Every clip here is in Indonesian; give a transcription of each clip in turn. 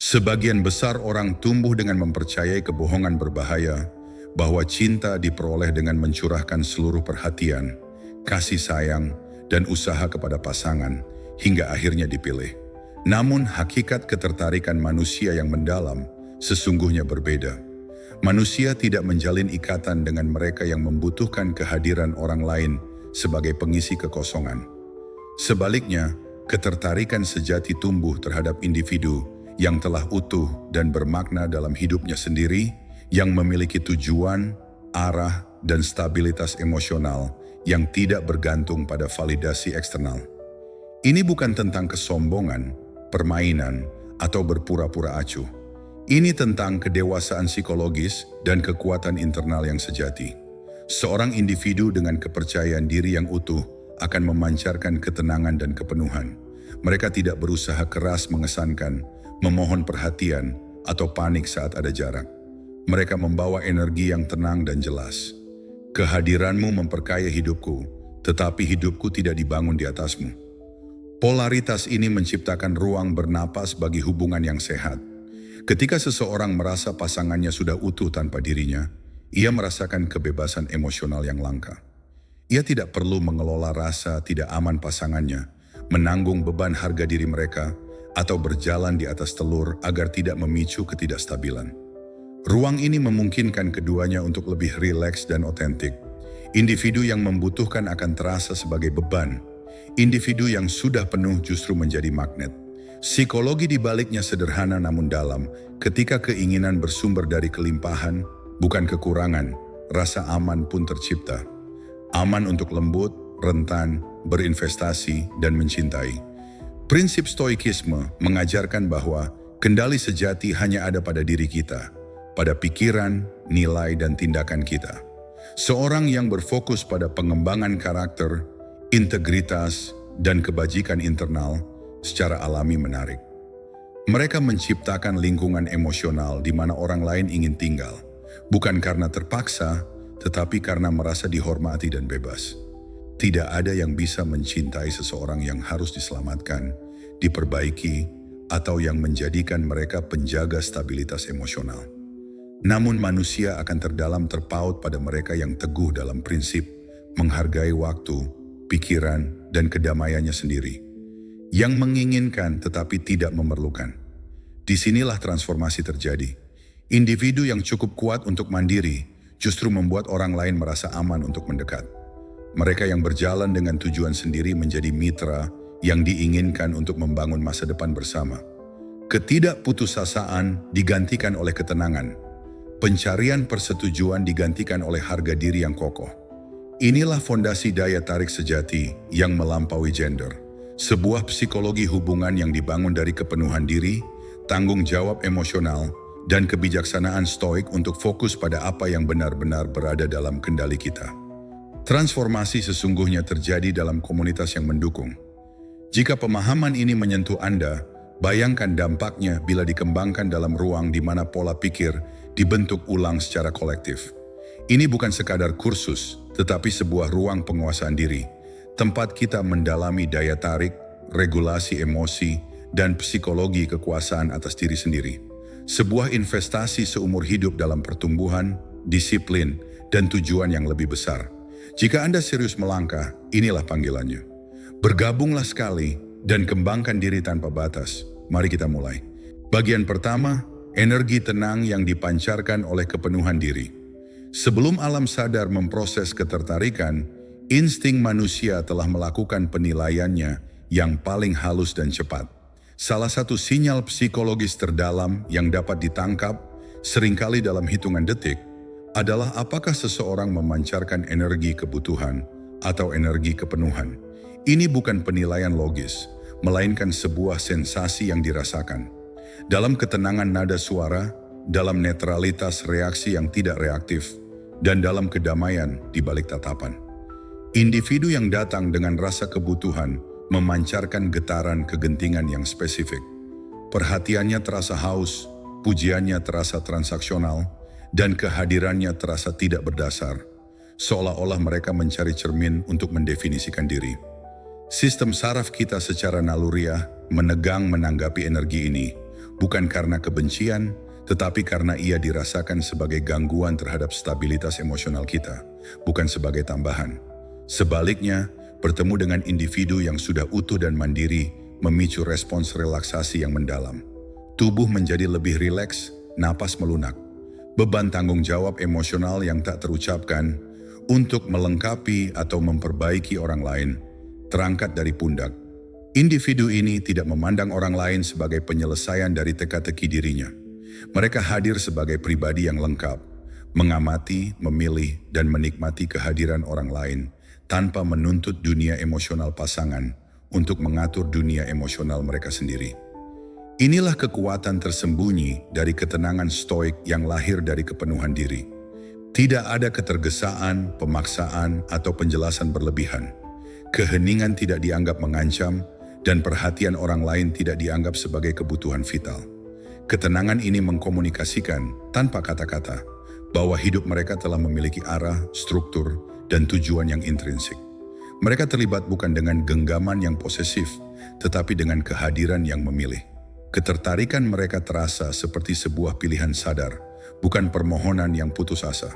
Sebagian besar orang tumbuh dengan mempercayai kebohongan berbahaya, bahwa cinta diperoleh dengan mencurahkan seluruh perhatian, kasih sayang, dan usaha kepada pasangan, hingga akhirnya dipilih. Namun hakikat ketertarikan manusia yang mendalam sesungguhnya berbeda. Manusia tidak menjalin ikatan dengan mereka yang membutuhkan kehadiran orang lain sebagai pengisi kekosongan. Sebaliknya, ketertarikan sejati tumbuh terhadap individu yang telah utuh dan bermakna dalam hidupnya sendiri, yang memiliki tujuan, arah, dan stabilitas emosional yang tidak bergantung pada validasi eksternal. Ini bukan tentang kesombongan, permainan, atau berpura-pura acuh. Ini tentang kedewasaan psikologis dan kekuatan internal yang sejati. Seorang individu dengan kepercayaan diri yang utuh akan memancarkan ketenangan dan kepenuhan. Mereka tidak berusaha keras mengesankan, memohon perhatian, atau panik saat ada jarak. Mereka membawa energi yang tenang dan jelas. Kehadiranmu memperkaya hidupku, tetapi hidupku tidak dibangun di atasmu. Polaritas ini menciptakan ruang bernapas bagi hubungan yang sehat. Ketika seseorang merasa pasangannya sudah utuh tanpa dirinya, ia merasakan kebebasan emosional yang langka. Ia tidak perlu mengelola rasa tidak aman pasangannya, menanggung beban harga diri mereka, atau berjalan di atas telur agar tidak memicu ketidakstabilan. Ruang ini memungkinkan keduanya untuk lebih rileks dan otentik. Individu yang membutuhkan akan terasa sebagai beban. Individu yang sudah penuh justru menjadi magnet. Psikologi di baliknya sederhana namun dalam. Ketika keinginan bersumber dari kelimpahan, bukan kekurangan, rasa aman pun tercipta. Aman untuk lembut, rentan, berinvestasi, dan mencintai. Prinsip stoikisme mengajarkan bahwa kendali sejati hanya ada pada diri kita, pada pikiran, nilai, dan tindakan kita. Seorang yang berfokus pada pengembangan karakter, integritas, dan kebajikan internal secara alami menarik. Mereka menciptakan lingkungan emosional di mana orang lain ingin tinggal, bukan karena terpaksa, tetapi karena merasa dihormati dan bebas. Tidak ada yang bisa mencintai seseorang yang harus diselamatkan, diperbaiki, atau yang menjadikan mereka penjaga stabilitas emosional. Namun manusia akan terdalam terpaut pada mereka yang teguh dalam prinsip, menghargai waktu, pikiran, dan kedamaiannya sendiri. Yang menginginkan tetapi tidak memerlukan. Disinilah transformasi terjadi. Individu yang cukup kuat untuk mandiri justru membuat orang lain merasa aman untuk mendekat. Mereka yang berjalan dengan tujuan sendiri menjadi mitra yang diinginkan untuk membangun masa depan bersama. Ketidakputusasaan digantikan oleh ketenangan. Pencarian persetujuan digantikan oleh harga diri yang kokoh. Inilah fondasi daya tarik sejati yang melampaui gender. Sebuah psikologi hubungan yang dibangun dari kepenuhan diri, tanggung jawab emosional, dan kebijaksanaan stoik untuk fokus pada apa yang benar-benar berada dalam kendali kita. Transformasi sesungguhnya terjadi dalam komunitas yang mendukung. Jika pemahaman ini menyentuh Anda, bayangkan dampaknya bila dikembangkan dalam ruang di mana pola pikir dibentuk ulang secara kolektif. Ini bukan sekadar kursus, tetapi sebuah ruang penguasaan diri, tempat kita mendalami daya tarik, regulasi emosi, dan psikologi kekuasaan atas diri sendiri. Sebuah investasi seumur hidup dalam pertumbuhan, disiplin, dan tujuan yang lebih besar. Jika Anda serius melangkah, inilah panggilannya. Bergabunglah sekali dan kembangkan diri tanpa batas. Mari kita mulai. Bagian pertama, energi tenang yang dipancarkan oleh kepenuhan diri. Sebelum alam sadar memproses ketertarikan, insting manusia telah melakukan penilaiannya yang paling halus dan cepat. Salah satu sinyal psikologis terdalam yang dapat ditangkap, seringkali dalam hitungan detik, adalah apakah seseorang memancarkan energi kebutuhan atau energi kepenuhan. Ini bukan penilaian logis, melainkan sebuah sensasi yang dirasakan. Dalam ketenangan nada suara, dalam netralitas reaksi yang tidak reaktif, dan dalam kedamaian di balik tatapan. Individu yang datang dengan rasa kebutuhan memancarkan getaran kegentingan yang spesifik. Perhatiannya terasa haus, pujiannya terasa transaksional, dan kehadirannya terasa tidak berdasar, seolah-olah mereka mencari cermin untuk mendefinisikan diri. Sistem saraf kita secara naluriah menegang menanggapi energi ini, bukan karena kebencian, tetapi karena ia dirasakan sebagai gangguan terhadap stabilitas emosional kita, bukan sebagai tambahan. Sebaliknya, bertemu dengan individu yang sudah utuh dan mandiri memicu respons relaksasi yang mendalam. Tubuh menjadi lebih rileks, napas melunak. Beban tanggung jawab emosional yang tak terucapkan untuk melengkapi atau memperbaiki orang lain terangkat dari pundak. Individu ini tidak memandang orang lain sebagai penyelesaian dari teka-teki dirinya. Mereka hadir sebagai pribadi yang lengkap, mengamati, memilih, dan menikmati kehadiran orang lain tanpa menuntut dunia emosional pasangan untuk mengatur dunia emosional mereka sendiri. Inilah kekuatan tersembunyi dari ketenangan stoik yang lahir dari kepenuhan diri. Tidak ada ketergesaan, pemaksaan, atau penjelasan berlebihan. Keheningan tidak dianggap mengancam, dan perhatian orang lain tidak dianggap sebagai kebutuhan vital. Ketenangan ini mengkomunikasikan, tanpa kata-kata, bahwa hidup mereka telah memiliki arah, struktur, dan tujuan yang intrinsik. Mereka terlibat bukan dengan genggaman yang posesif, tetapi dengan kehadiran yang memilih. Ketertarikan mereka terasa seperti sebuah pilihan sadar, bukan permohonan yang putus asa.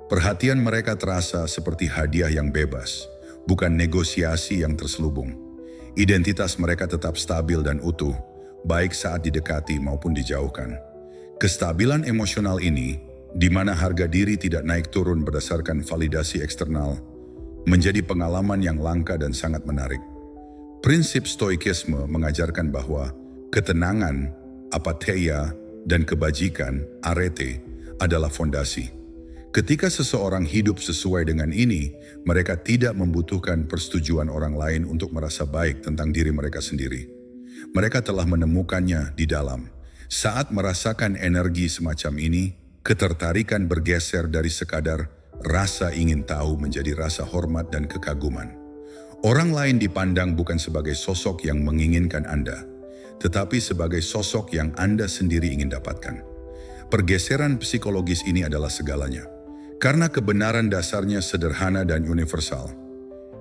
Perhatian mereka terasa seperti hadiah yang bebas, bukan negosiasi yang terselubung. Identitas mereka tetap stabil dan utuh, baik saat didekati maupun dijauhkan. Kestabilan emosional ini, di mana harga diri tidak naik turun berdasarkan validasi eksternal, menjadi pengalaman yang langka dan sangat menarik. Prinsip stoikisme mengajarkan bahwa ketenangan, apatheia, dan kebajikan, arete, adalah fondasi. Ketika seseorang hidup sesuai dengan ini, mereka tidak membutuhkan persetujuan orang lain untuk merasa baik tentang diri mereka sendiri. Mereka telah menemukannya di dalam. Saat merasakan energi semacam ini, ketertarikan bergeser dari sekadar rasa ingin tahu menjadi rasa hormat dan kekaguman. Orang lain dipandang bukan sebagai sosok yang menginginkan Anda, tetapi sebagai sosok yang Anda sendiri ingin dapatkan. Pergeseran psikologis ini adalah segalanya, karena kebenaran dasarnya sederhana dan universal.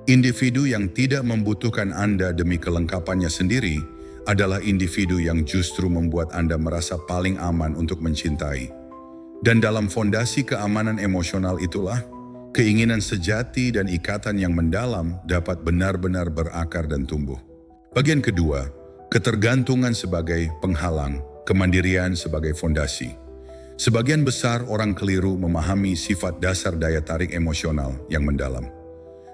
Individu yang tidak membutuhkan Anda demi kelengkapannya sendiri adalah individu yang justru membuat Anda merasa paling aman untuk mencintai. Dan dalam fondasi keamanan emosional itulah, keinginan sejati dan ikatan yang mendalam dapat benar-benar berakar dan tumbuh. Bagian kedua, ketergantungan sebagai penghalang, kemandirian sebagai fondasi. Sebagian besar orang keliru memahami sifat dasar daya tarik emosional yang mendalam.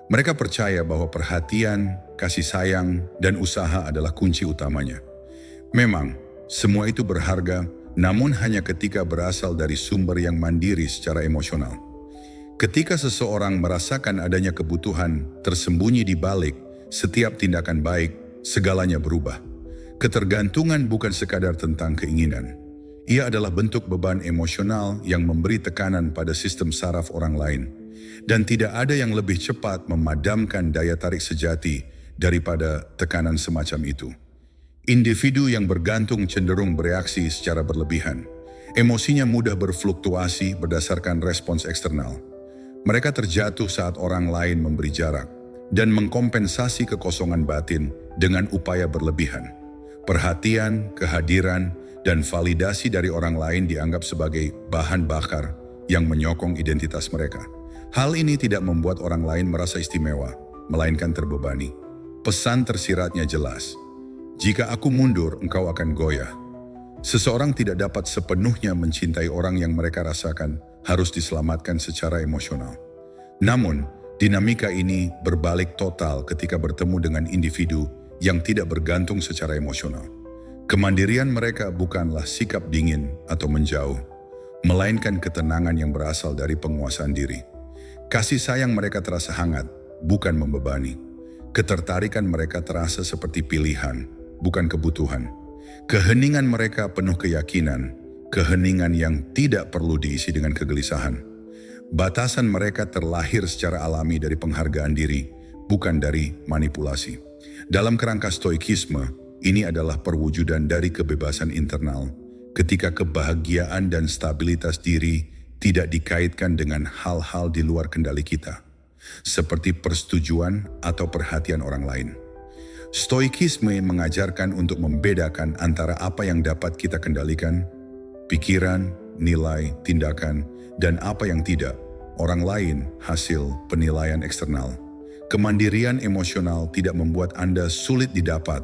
Mereka percaya bahwa perhatian, kasih sayang, dan usaha adalah kunci utamanya. Memang, semua itu berharga, namun hanya ketika berasal dari sumber yang mandiri secara emosional. Ketika seseorang merasakan adanya kebutuhan tersembunyi di balik setiap tindakan baik, segalanya berubah. Ketergantungan bukan sekadar tentang keinginan. Ia adalah bentuk beban emosional yang memberi tekanan pada sistem saraf orang lain. Dan tidak ada yang lebih cepat memadamkan daya tarik sejati daripada tekanan semacam itu. Individu yang bergantung cenderung bereaksi secara berlebihan. Emosinya mudah berfluktuasi berdasarkan respons eksternal. Mereka terjatuh saat orang lain memberi jarak dan mengkompensasi kekosongan batin dengan upaya berlebihan. Perhatian, kehadiran, dan validasi dari orang lain dianggap sebagai bahan bakar yang menyokong identitas mereka. Hal ini tidak membuat orang lain merasa istimewa, melainkan terbebani. Pesan tersiratnya jelas. Jika aku mundur, engkau akan goyah. Seseorang tidak dapat sepenuhnya mencintai orang yang mereka rasakan harus diselamatkan secara emosional. Namun, dinamika ini berbalik total ketika bertemu dengan individu yang tidak bergantung secara emosional. Kemandirian mereka bukanlah sikap dingin atau menjauh, melainkan ketenangan yang berasal dari penguasaan diri. Kasih sayang mereka terasa hangat, bukan membebani. Ketertarikan mereka terasa seperti pilihan, bukan kebutuhan. Keheningan mereka penuh keyakinan, keheningan yang tidak perlu diisi dengan kegelisahan. Batasan mereka terlahir secara alami dari penghargaan diri, bukan dari manipulasi. Dalam kerangka stoikisme, ini adalah perwujudan dari kebebasan internal, ketika kebahagiaan dan stabilitas diri tidak dikaitkan dengan hal-hal di luar kendali kita, seperti persetujuan atau perhatian orang lain. Stoikisme mengajarkan untuk membedakan antara apa yang dapat kita kendalikan, pikiran, nilai, tindakan, dan apa yang tidak, orang lain, hasil, penilaian eksternal. Kemandirian emosional tidak membuat Anda sulit didapat,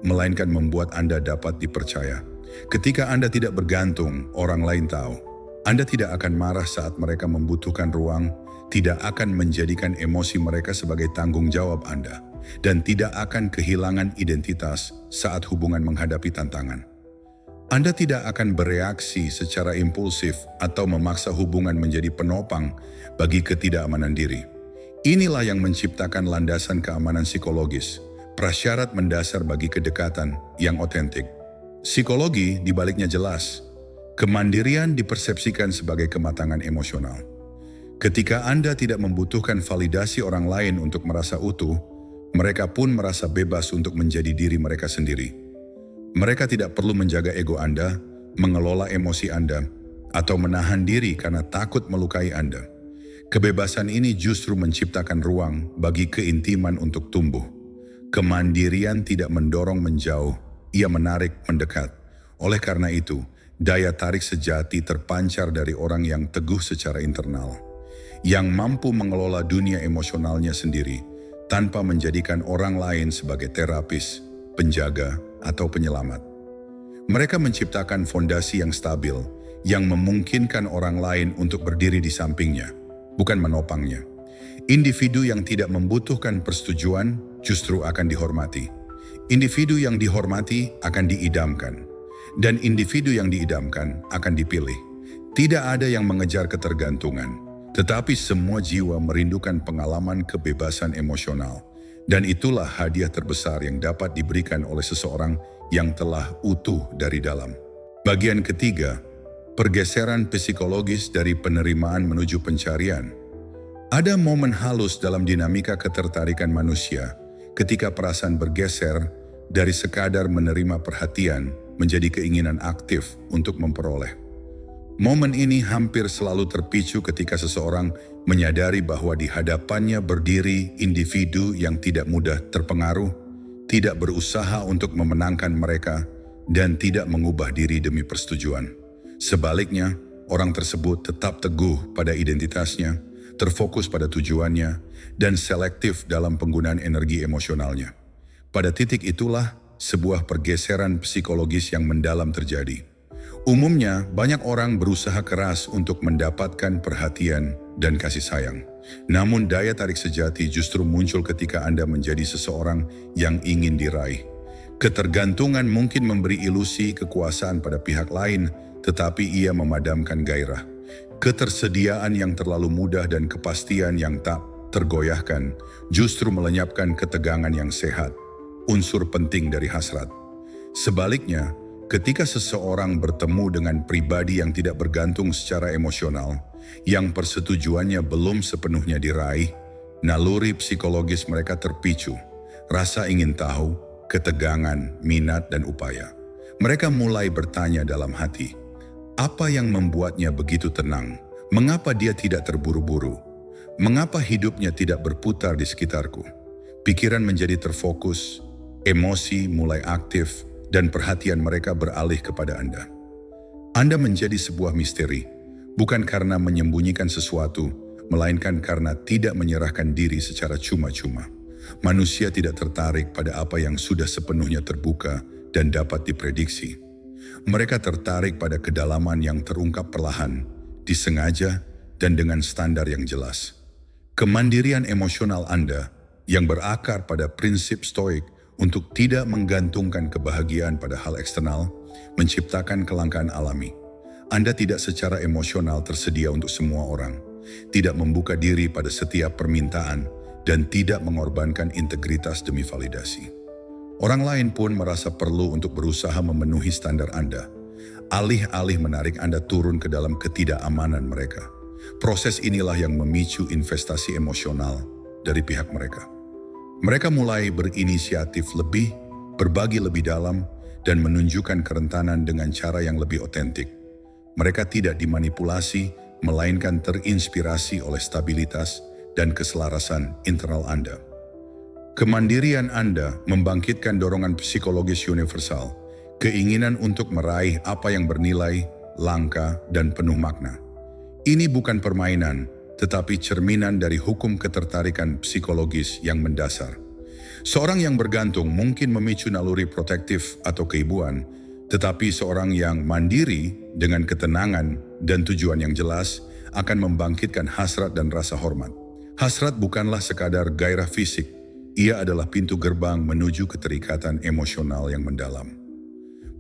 melainkan membuat Anda dapat dipercaya. Ketika Anda tidak bergantung, orang lain tahu. Anda tidak akan marah saat mereka membutuhkan ruang, tidak akan menjadikan emosi mereka sebagai tanggung jawab Anda, dan tidak akan kehilangan identitas saat hubungan menghadapi tantangan. Anda tidak akan bereaksi secara impulsif atau memaksa hubungan menjadi penopang bagi ketidakamanan diri. Inilah yang menciptakan landasan keamanan psikologis, prasyarat mendasar bagi kedekatan yang otentik. Psikologi dibaliknya jelas. Kemandirian dipersepsikan sebagai kematangan emosional. Ketika Anda tidak membutuhkan validasi orang lain untuk merasa utuh, mereka pun merasa bebas untuk menjadi diri mereka sendiri. Mereka tidak perlu menjaga ego Anda, mengelola emosi Anda, atau menahan diri karena takut melukai Anda. Kebebasan ini justru menciptakan ruang bagi keintiman untuk tumbuh. Kemandirian tidak mendorong menjauh, ia menarik mendekat. Oleh karena itu, daya tarik sejati terpancar dari orang yang teguh secara internal, yang mampu mengelola dunia emosionalnya sendiri, tanpa menjadikan orang lain sebagai terapis, penjaga, atau penyelamat. Mereka menciptakan fondasi yang stabil, yang memungkinkan orang lain untuk berdiri di sampingnya, bukan menopangnya. Individu yang tidak membutuhkan persetujuan justru akan dihormati. Individu yang dihormati akan diidamkan. Dan individu yang diidamkan akan dipilih. Tidak ada yang mengejar ketergantungan, tetapi semua jiwa merindukan pengalaman kebebasan emosional. Dan itulah hadiah terbesar yang dapat diberikan oleh seseorang yang telah utuh dari dalam. Bagian ketiga, pergeseran psikologis dari penerimaan menuju pencarian. Ada momen halus dalam dinamika ketertarikan manusia ketika perasaan bergeser dari sekadar menerima perhatian menjadi keinginan aktif untuk memperoleh. Momen ini hampir selalu terpicu ketika seseorang menyadari bahwa di hadapannya berdiri individu yang tidak mudah terpengaruh, tidak berusaha untuk memenangkan mereka, dan tidak mengubah diri demi persetujuan. Sebaliknya, orang tersebut tetap teguh pada identitasnya, terfokus pada tujuannya, dan selektif dalam penggunaan energi emosionalnya. Pada titik itulah, sebuah pergeseran psikologis yang mendalam terjadi. Umumnya, banyak orang berusaha keras untuk mendapatkan perhatian dan kasih sayang. Namun daya tarik sejati justru muncul ketika Anda menjadi seseorang yang ingin diraih. Ketergantungan mungkin memberi ilusi kekuasaan pada pihak lain, tetapi ia memadamkan gairah. Ketersediaan yang terlalu mudah dan kepastian yang tak tergoyahkan justru melenyapkan ketegangan yang sehat, unsur penting dari hasrat. Sebaliknya, ketika seseorang bertemu dengan pribadi yang tidak bergantung secara emosional, yang persetujuannya belum sepenuhnya diraih, naluri psikologis mereka terpicu, rasa ingin tahu, ketegangan, minat, dan upaya. Mereka mulai bertanya dalam hati, apa yang membuatnya begitu tenang? Mengapa dia tidak terburu-buru? Mengapa hidupnya tidak berputar di sekitarku? Pikiran menjadi terfokus, emosi mulai aktif, dan perhatian mereka beralih kepada Anda. Anda menjadi sebuah misteri, bukan karena menyembunyikan sesuatu, melainkan karena tidak menyerahkan diri secara cuma-cuma. Manusia tidak tertarik pada apa yang sudah sepenuhnya terbuka dan dapat diprediksi. Mereka tertarik pada kedalaman yang terungkap perlahan, disengaja, dan dengan standar yang jelas. Kemandirian emosional Anda yang berakar pada prinsip stoik untuk tidak menggantungkan kebahagiaan pada hal eksternal, menciptakan kelangkaan alami. Anda tidak secara emosional tersedia untuk semua orang, tidak membuka diri pada setiap permintaan, dan tidak mengorbankan integritas demi validasi. Orang lain pun merasa perlu untuk berusaha memenuhi standar Anda, alih-alih menarik Anda turun ke dalam ketidakamanan mereka. Proses inilah yang memicu investasi emosional dari pihak mereka. Mereka mulai berinisiatif lebih, berbagi lebih dalam, dan menunjukkan kerentanan dengan cara yang lebih otentik. Mereka tidak dimanipulasi, melainkan terinspirasi oleh stabilitas dan keselarasan internal Anda. Kemandirian Anda membangkitkan dorongan psikologis universal, keinginan untuk meraih apa yang bernilai, langka, dan penuh makna. Ini bukan permainan, tetapi cerminan dari hukum ketertarikan psikologis yang mendasar. Seorang yang bergantung mungkin memicu naluri protektif atau keibuan, tetapi seorang yang mandiri dengan ketenangan dan tujuan yang jelas akan membangkitkan hasrat dan rasa hormat. Hasrat bukanlah sekadar gairah fisik, ia adalah pintu gerbang menuju keterikatan emosional yang mendalam.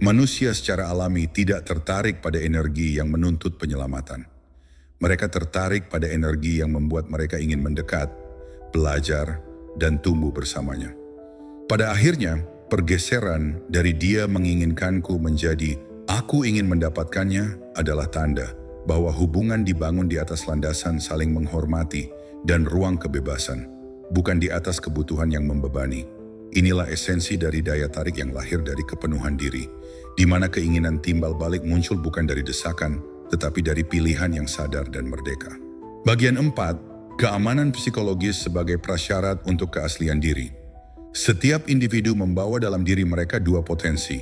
Manusia secara alami tidak tertarik pada energi yang menuntut penyelamatan. Mereka tertarik pada energi yang membuat mereka ingin mendekat, belajar, dan tumbuh bersamanya. Pada akhirnya, pergeseran dari dia menginginkanku menjadi aku ingin mendapatkannya adalah tanda bahwa hubungan dibangun di atas landasan saling menghormati dan ruang kebebasan, bukan di atas kebutuhan yang membebani. Inilah esensi dari daya tarik yang lahir dari kepenuhan diri, di mana keinginan timbal balik muncul bukan dari desakan, tetapi dari pilihan yang sadar dan merdeka. Bagian 4, keamanan psikologis sebagai prasyarat untuk keaslian diri. Setiap individu membawa dalam diri mereka dua potensi,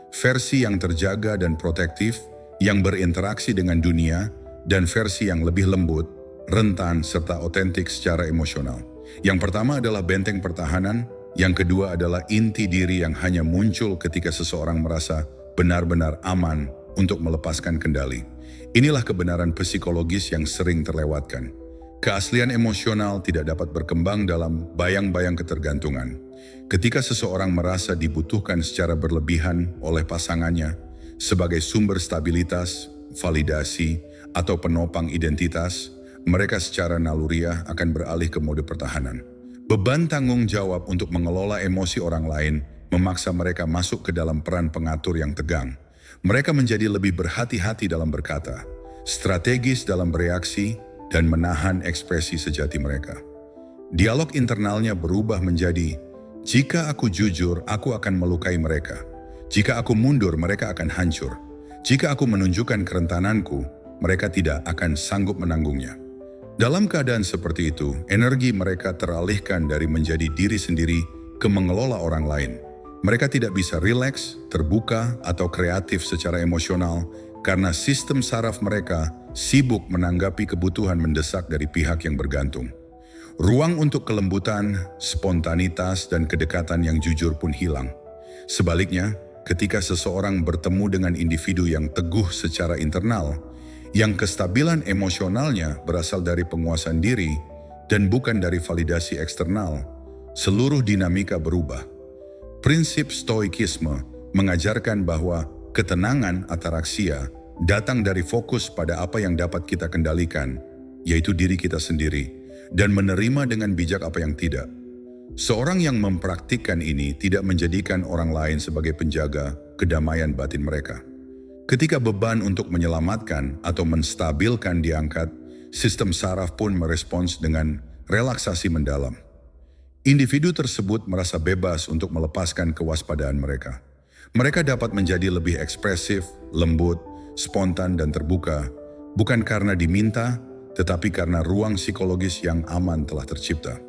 versi yang terjaga dan protektif, yang berinteraksi dengan dunia, dan versi yang lebih lembut, rentan, serta otentik secara emosional. Yang pertama adalah benteng pertahanan, yang kedua adalah inti diri yang hanya muncul ketika seseorang merasa benar-benar aman untuk melepaskan kendali. Inilah kebenaran psikologis yang sering terlewatkan. Keaslian emosional tidak dapat berkembang dalam bayang-bayang ketergantungan. Ketika seseorang merasa dibutuhkan secara berlebihan oleh pasangannya sebagai sumber stabilitas, validasi, atau penopang identitas, mereka secara naluriah akan beralih ke mode pertahanan. Beban tanggung jawab untuk mengelola emosi orang lain memaksa mereka masuk ke dalam peran pengatur yang tegang. Mereka menjadi lebih berhati-hati dalam berkata, strategis dalam bereaksi, dan menahan ekspresi sejati mereka. Dialog internalnya berubah menjadi, jika aku jujur, aku akan melukai mereka. Jika aku mundur, mereka akan hancur. Jika aku menunjukkan kerentananku, mereka tidak akan sanggup menanggungnya. Dalam keadaan seperti itu, energi mereka teralihkan dari menjadi diri sendiri ke mengelola orang lain. Mereka tidak bisa rileks, terbuka, atau kreatif secara emosional karena sistem saraf mereka sibuk menanggapi kebutuhan mendesak dari pihak yang bergantung. Ruang untuk kelembutan, spontanitas, dan kedekatan yang jujur pun hilang. Sebaliknya, ketika seseorang bertemu dengan individu yang teguh secara internal, yang kestabilan emosionalnya berasal dari penguasaan diri dan bukan dari validasi eksternal, seluruh dinamika berubah. Prinsip stoikisme mengajarkan bahwa ketenangan ataraksia datang dari fokus pada apa yang dapat kita kendalikan, yaitu diri kita sendiri, dan menerima dengan bijak apa yang tidak. Seorang yang mempraktikkan ini tidak menjadikan orang lain sebagai penjaga kedamaian batin mereka. Ketika beban untuk menyelamatkan atau menstabilkan diangkat, sistem saraf pun merespons dengan relaksasi mendalam. Individu tersebut merasa bebas untuk melepaskan kewaspadaan mereka. Mereka dapat menjadi lebih ekspresif, lembut, spontan, dan terbuka, bukan karena diminta, tetapi karena ruang psikologis yang aman telah tercipta.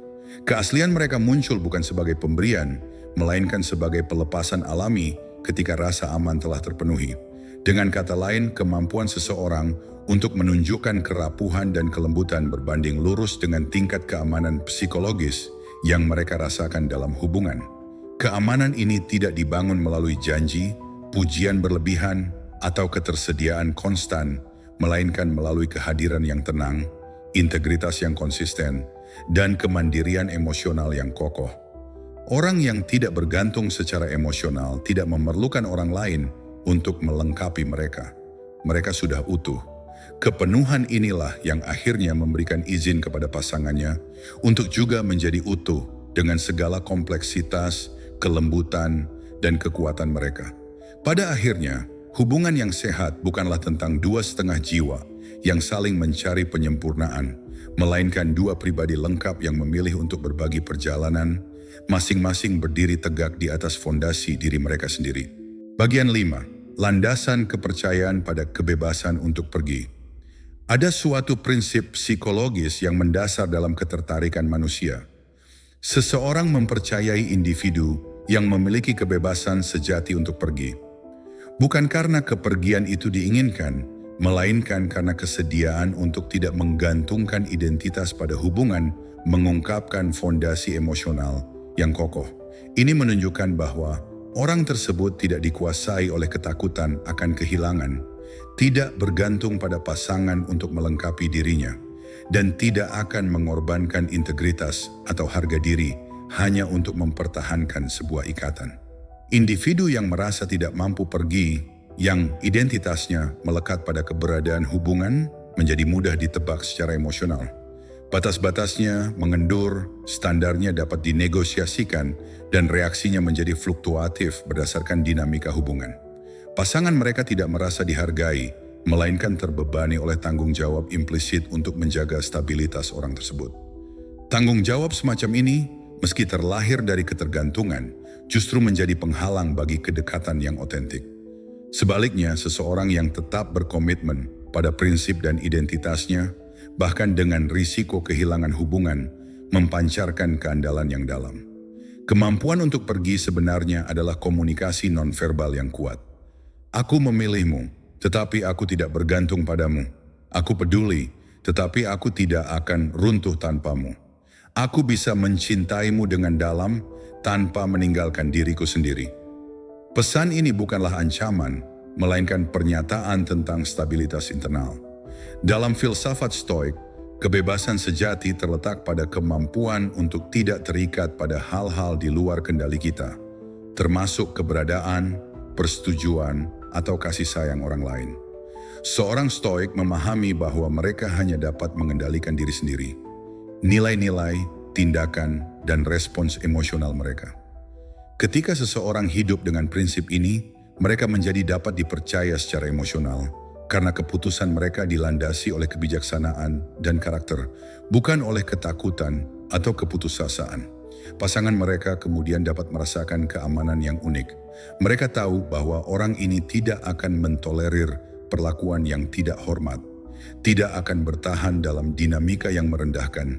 Keaslian mereka muncul bukan sebagai pemberian, melainkan sebagai pelepasan alami ketika rasa aman telah terpenuhi. Dengan kata lain, kemampuan seseorang untuk menunjukkan kerapuhan dan kelembutan berbanding lurus dengan tingkat keamanan psikologis yang mereka rasakan dalam hubungan. Keamanan ini tidak dibangun melalui janji, pujian berlebihan, atau ketersediaan konstan, melainkan melalui kehadiran yang tenang, integritas yang konsisten, dan kemandirian emosional yang kokoh. Orang yang tidak bergantung secara emosional tidak memerlukan orang lain untuk melengkapi mereka. Mereka sudah utuh. Kepenuhan inilah yang akhirnya memberikan izin kepada pasangannya untuk juga menjadi utuh dengan segala kompleksitas, kelembutan, dan kekuatan mereka. Pada akhirnya, hubungan yang sehat bukanlah tentang dua setengah jiwa yang saling mencari penyempurnaan, melainkan dua pribadi lengkap yang memilih untuk berbagi perjalanan, masing-masing berdiri tegak di atas fondasi diri mereka sendiri. Bagian 5. Landasan kepercayaan pada kebebasan untuk pergi. Ada suatu prinsip psikologis yang mendasar dalam ketertarikan manusia. Seseorang mempercayai individu yang memiliki kebebasan sejati untuk pergi. Bukan karena kepergian itu diinginkan, melainkan karena kesediaan untuk tidak menggantungkan identitas pada hubungan, mengungkapkan fondasi emosional yang kokoh. Ini menunjukkan bahwa orang tersebut tidak dikuasai oleh ketakutan akan kehilangan, tidak bergantung pada pasangan untuk melengkapi dirinya, dan tidak akan mengorbankan integritas atau harga diri hanya untuk mempertahankan sebuah ikatan. Individu yang merasa tidak mampu pergi, yang identitasnya melekat pada keberadaan hubungan, menjadi mudah ditebak secara emosional. Batas-batasnya mengendur, standarnya dapat dinegosiasikan, dan reaksinya menjadi fluktuatif berdasarkan dinamika hubungan. Pasangan mereka tidak merasa dihargai, melainkan terbebani oleh tanggung jawab implisit untuk menjaga stabilitas orang tersebut. Tanggung jawab semacam ini, meski terlahir dari ketergantungan, justru menjadi penghalang bagi kedekatan yang otentik. Sebaliknya, seseorang yang tetap berkomitmen pada prinsip dan identitasnya, bahkan dengan risiko kehilangan hubungan, mempancarkan keandalan yang dalam. Kemampuan untuk pergi sebenarnya adalah komunikasi nonverbal yang kuat. Aku memilihmu, tetapi aku tidak bergantung padamu. Aku peduli, tetapi aku tidak akan runtuh tanpamu. Aku bisa mencintaimu dengan dalam tanpa meninggalkan diriku sendiri. Pesan ini bukanlah ancaman, melainkan pernyataan tentang stabilitas internal. Dalam filsafat Stoik, kebebasan sejati terletak pada kemampuan untuk tidak terikat pada hal-hal di luar kendali kita, termasuk keberadaan, persetujuan, atau kasih sayang orang lain. Seorang Stoik memahami bahwa mereka hanya dapat mengendalikan diri sendiri, nilai-nilai, tindakan, dan respons emosional mereka. Ketika seseorang hidup dengan prinsip ini, mereka menjadi dapat dipercaya secara emosional, karena keputusan mereka dilandasi oleh kebijaksanaan dan karakter, bukan oleh ketakutan atau keputusasaan. Pasangan mereka kemudian dapat merasakan keamanan yang unik. Mereka tahu bahwa orang ini tidak akan mentolerir perlakuan yang tidak hormat, tidak akan bertahan dalam dinamika yang merendahkan,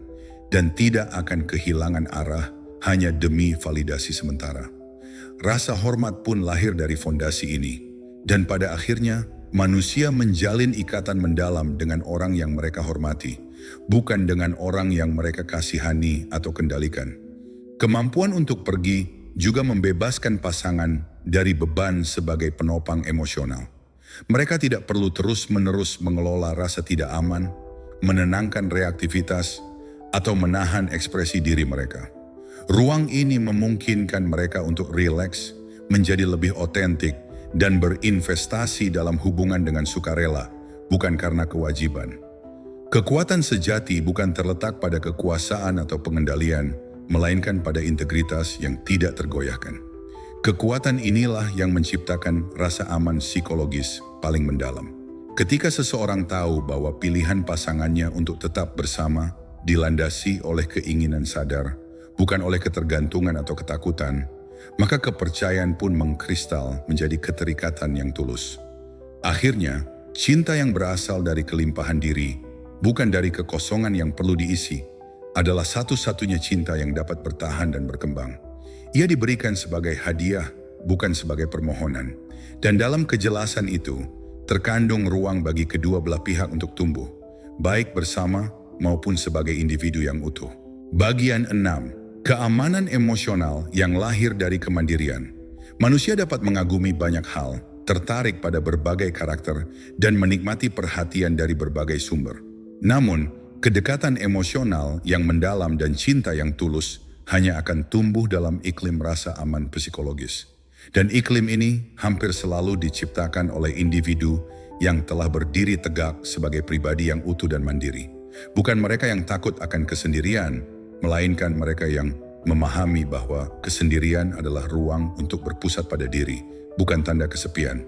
dan tidak akan kehilangan arah hanya demi validasi sementara. Rasa hormat pun lahir dari fondasi ini, dan pada akhirnya manusia menjalin ikatan mendalam dengan orang yang mereka hormati, bukan dengan orang yang mereka kasihani atau kendalikan. Kemampuan untuk pergi juga membebaskan pasangan dari beban sebagai penopang emosional. Mereka tidak perlu terus-menerus mengelola rasa tidak aman, menenangkan reaktivitas, atau menahan ekspresi diri mereka. Ruang ini memungkinkan mereka untuk rileks, menjadi lebih otentik, dan berinvestasi dalam hubungan dengan sukarela, bukan karena kewajiban. Kekuatan sejati bukan terletak pada kekuasaan atau pengendalian, melainkan pada integritas yang tidak tergoyahkan. Kekuatan inilah yang menciptakan rasa aman psikologis paling mendalam. Ketika seseorang tahu bahwa pilihan pasangannya untuk tetap bersama dilandasi oleh keinginan sadar, bukan oleh ketergantungan atau ketakutan, maka kepercayaan pun mengkristal menjadi keterikatan yang tulus. Akhirnya, cinta yang berasal dari kelimpahan diri, bukan dari kekosongan yang perlu diisi, adalah satu-satunya cinta yang dapat bertahan dan berkembang. Ia diberikan sebagai hadiah, bukan sebagai permohonan. Dan dalam kejelasan itu, terkandung ruang bagi kedua belah pihak untuk tumbuh, baik bersama maupun sebagai individu yang utuh. Bagian 6. Keamanan emosional yang lahir dari kemandirian. Manusia dapat mengagumi banyak hal, tertarik pada berbagai karakter, dan menikmati perhatian dari berbagai sumber. Namun, kedekatan emosional yang mendalam dan cinta yang tulus hanya akan tumbuh dalam iklim rasa aman psikologis. Dan iklim ini hampir selalu diciptakan oleh individu yang telah berdiri tegak sebagai pribadi yang utuh dan mandiri. Bukan mereka yang takut akan kesendirian, melainkan mereka yang memahami bahwa kesendirian adalah ruang untuk berpusat pada diri, bukan tanda kesepian.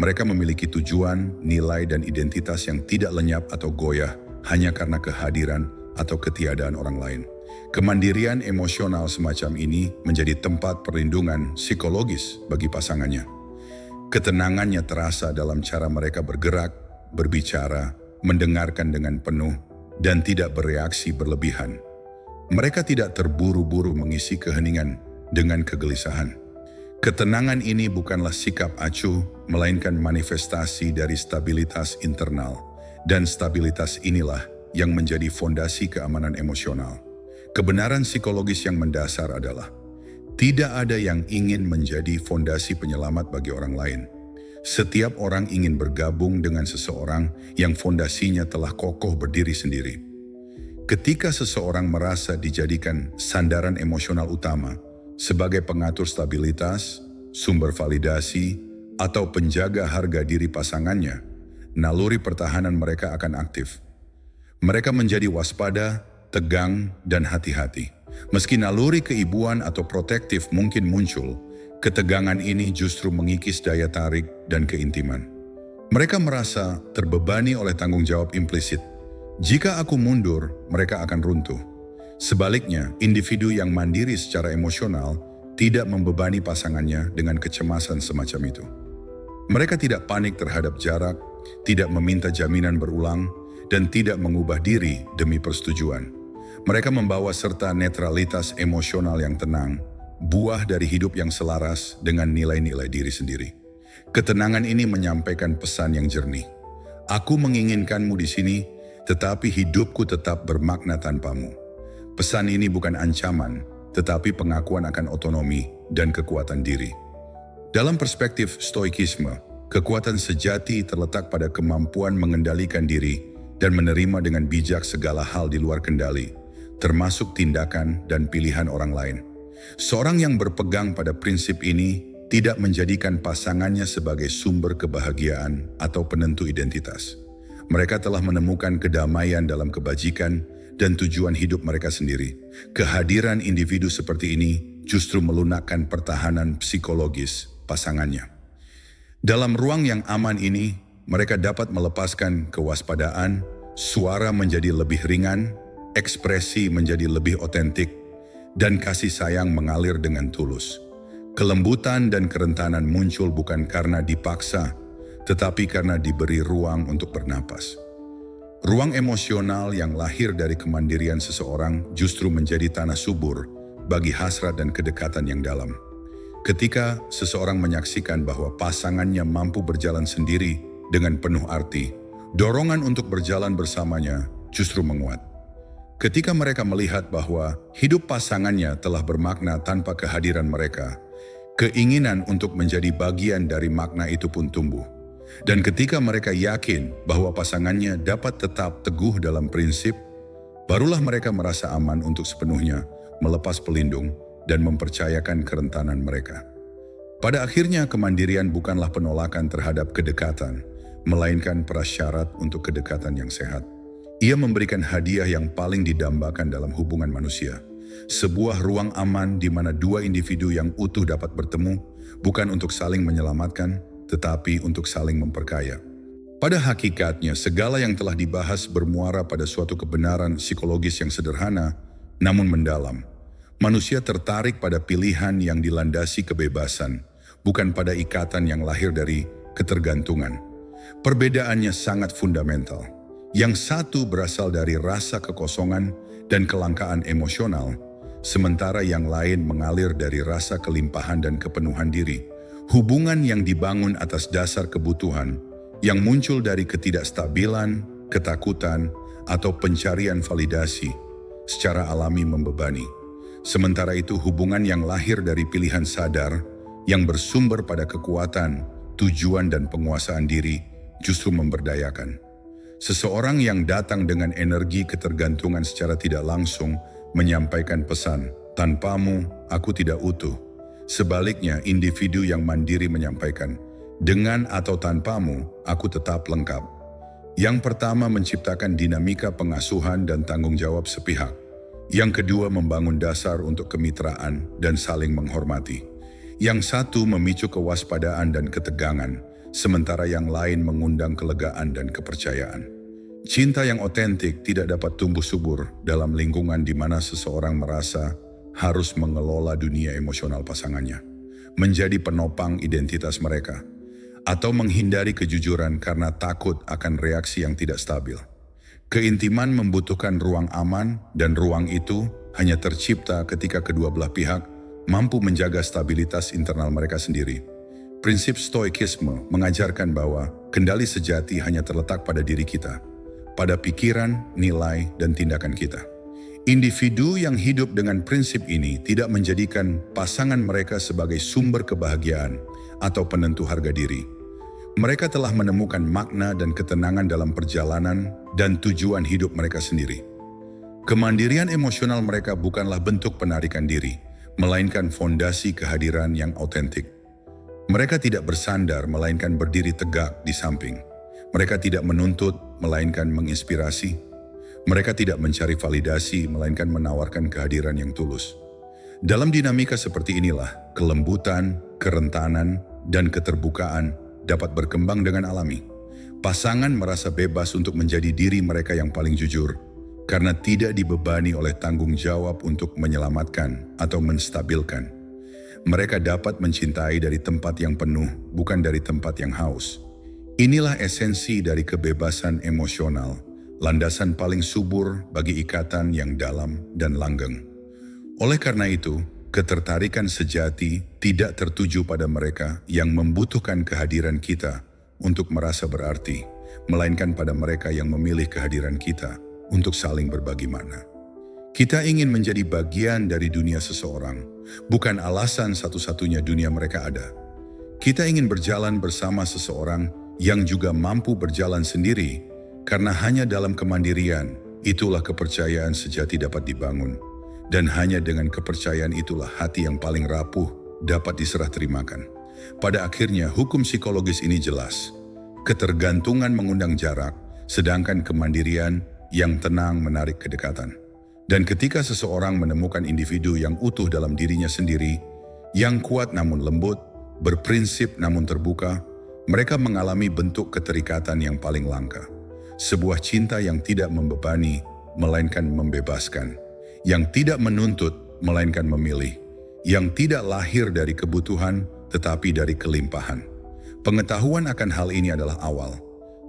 Mereka memiliki tujuan, nilai, dan identitas yang tidak lenyap atau goyah hanya karena kehadiran atau ketiadaan orang lain. Kemandirian emosional semacam ini menjadi tempat perlindungan psikologis bagi pasangannya. Ketenangannya terasa dalam cara mereka bergerak, berbicara, mendengarkan dengan penuh, dan tidak bereaksi berlebihan. Mereka tidak terburu-buru mengisi keheningan dengan kegelisahan. Ketenangan ini bukanlah sikap acuh, melainkan manifestasi dari stabilitas internal. Dan stabilitas inilah yang menjadi fondasi keamanan emosional. Kebenaran psikologis yang mendasar adalah tidak ada yang ingin menjadi fondasi penyelamat bagi orang lain. Setiap orang ingin bergabung dengan seseorang yang fondasinya telah kokoh berdiri sendiri. Ketika seseorang merasa dijadikan sandaran emosional utama sebagai pengatur stabilitas, sumber validasi, atau penjaga harga diri pasangannya, naluri pertahanan mereka akan aktif. Mereka menjadi waspada, tegang, dan hati-hati. Meski naluri keibuan atau protektif mungkin muncul, ketegangan ini justru mengikis daya tarik dan keintiman. Mereka merasa terbebani oleh tanggung jawab implisit. Jika aku mundur, mereka akan runtuh. Sebaliknya, individu yang mandiri secara emosional tidak membebani pasangannya dengan kecemasan semacam itu. Mereka tidak panik terhadap jarak, tidak meminta jaminan berulang, dan tidak mengubah diri demi persetujuan. Mereka membawa serta netralitas emosional yang tenang, buah dari hidup yang selaras dengan nilai-nilai diri sendiri. Ketenangan ini menyampaikan pesan yang jernih. Aku menginginkanmu di sini, tetapi hidupku tetap bermakna tanpamu. Pesan ini bukan ancaman, tetapi pengakuan akan otonomi dan kekuatan diri. Dalam perspektif stoikisme, kekuatan sejati terletak pada kemampuan mengendalikan diri dan menerima dengan bijak segala hal di luar kendali, termasuk tindakan dan pilihan orang lain. Seorang yang berpegang pada prinsip ini tidak menjadikan pasangannya sebagai sumber kebahagiaan atau penentu identitas. Mereka telah menemukan kedamaian dalam kebajikan dan tujuan hidup mereka sendiri. Kehadiran individu seperti ini justru melunakkan pertahanan psikologis pasangannya. Dalam ruang yang aman ini, mereka dapat melepaskan kewaspadaan, suara menjadi lebih ringan, ekspresi menjadi lebih otentik, dan kasih sayang mengalir dengan tulus. Kelembutan dan kerentanan muncul bukan karena dipaksa, tetapi karena diberi ruang untuk bernapas. Ruang emosional yang lahir dari kemandirian seseorang justru menjadi tanah subur bagi hasrat dan kedekatan yang dalam. Ketika seseorang menyaksikan bahwa pasangannya mampu berjalan sendiri dengan penuh arti, dorongan untuk berjalan bersamanya justru menguat. Ketika mereka melihat bahwa hidup pasangannya telah bermakna tanpa kehadiran mereka, keinginan untuk menjadi bagian dari makna itu pun tumbuh. Dan ketika mereka yakin bahwa pasangannya dapat tetap teguh dalam prinsip, barulah mereka merasa aman untuk sepenuhnya melepas pelindung dan mempercayakan kerentanan mereka. Pada akhirnya, kemandirian bukanlah penolakan terhadap kedekatan, melainkan prasyarat untuk kedekatan yang sehat. Ia memberikan hadiah yang paling didambakan dalam hubungan manusia. Sebuah ruang aman di mana dua individu yang utuh dapat bertemu, bukan untuk saling menyelamatkan, tetapi untuk saling memperkaya. Pada hakikatnya, segala yang telah dibahas bermuara pada suatu kebenaran psikologis yang sederhana, namun mendalam. Manusia tertarik pada pilihan yang dilandasi kebebasan, bukan pada ikatan yang lahir dari ketergantungan. Perbedaannya sangat fundamental. Yang satu berasal dari rasa kekosongan dan kelangkaan emosional, sementara yang lain mengalir dari rasa kelimpahan dan kepenuhan diri. Hubungan yang dibangun atas dasar kebutuhan, yang muncul dari ketidakstabilan, ketakutan, atau pencarian validasi, secara alami membebani. Sementara itu, hubungan yang lahir dari pilihan sadar, yang bersumber pada kekuatan, tujuan, dan penguasaan diri, justru memberdayakan. Seseorang yang datang dengan energi ketergantungan secara tidak langsung menyampaikan pesan, tanpamu aku tidak utuh. Sebaliknya, individu yang mandiri menyampaikan, dengan atau tanpamu aku tetap lengkap. Yang pertama menciptakan dinamika pengasuhan dan tanggung jawab sepihak. Yang kedua membangun dasar untuk kemitraan dan saling menghormati. Yang satu memicu kewaspadaan dan ketegangan, sementara yang lain mengundang kelegaan dan kepercayaan. Cinta yang otentik tidak dapat tumbuh subur dalam lingkungan di mana seseorang merasa harus mengelola dunia emosional pasangannya, menjadi penopang identitas mereka, atau menghindari kejujuran karena takut akan reaksi yang tidak stabil. Keintiman membutuhkan ruang aman, dan ruang itu hanya tercipta ketika kedua belah pihak mampu menjaga stabilitas internal mereka sendiri. Prinsip Stoikisme mengajarkan bahwa kendali sejati hanya terletak pada diri kita, pada pikiran, nilai, dan tindakan kita. Individu yang hidup dengan prinsip ini tidak menjadikan pasangan mereka sebagai sumber kebahagiaan atau penentu harga diri. Mereka telah menemukan makna dan ketenangan dalam perjalanan dan tujuan hidup mereka sendiri. Kemandirian emosional mereka bukanlah bentuk penarikan diri, melainkan fondasi kehadiran yang autentik. Mereka tidak bersandar, melainkan berdiri tegak di samping. Mereka tidak menuntut, melainkan menginspirasi. Mereka tidak mencari validasi, melainkan menawarkan kehadiran yang tulus. Dalam dinamika seperti inilah, kelembutan, kerentanan, dan keterbukaan dapat berkembang dengan alami. Pasangan merasa bebas untuk menjadi diri mereka yang paling jujur, karena tidak dibebani oleh tanggung jawab untuk menyelamatkan atau menstabilkan. Mereka dapat mencintai dari tempat yang penuh, bukan dari tempat yang haus. Inilah esensi dari kebebasan emosional, landasan paling subur bagi ikatan yang dalam dan langgeng. Oleh karena itu, ketertarikan sejati tidak tertuju pada mereka yang membutuhkan kehadiran kita untuk merasa berarti, melainkan pada mereka yang memilih kehadiran kita untuk saling berbagi makna. Kita ingin menjadi bagian dari dunia seseorang, bukan alasan satu-satunya dunia mereka ada. Kita ingin berjalan bersama seseorang yang juga mampu berjalan sendiri, karena hanya dalam kemandirian itulah kepercayaan sejati dapat dibangun, dan hanya dengan kepercayaan itulah hati yang paling rapuh dapat diserah terimakan. Pada akhirnya hukum psikologis ini jelas. Ketergantungan mengundang jarak, sedangkan kemandirian yang tenang menarik kedekatan. Dan ketika seseorang menemukan individu yang utuh dalam dirinya sendiri, yang kuat namun lembut, berprinsip namun terbuka, mereka mengalami bentuk keterikatan yang paling langka. Sebuah cinta yang tidak membebani, melainkan membebaskan. Yang tidak menuntut, melainkan memilih. Yang tidak lahir dari kebutuhan, tetapi dari kelimpahan. Pengetahuan akan hal ini adalah awal.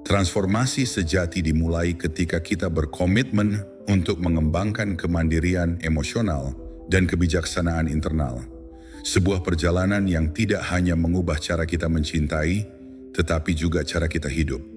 Transformasi sejati dimulai ketika kita berkomitmen untuk mengembangkan kemandirian emosional dan kebijaksanaan internal. Sebuah perjalanan yang tidak hanya mengubah cara kita mencintai, tetapi juga cara kita hidup.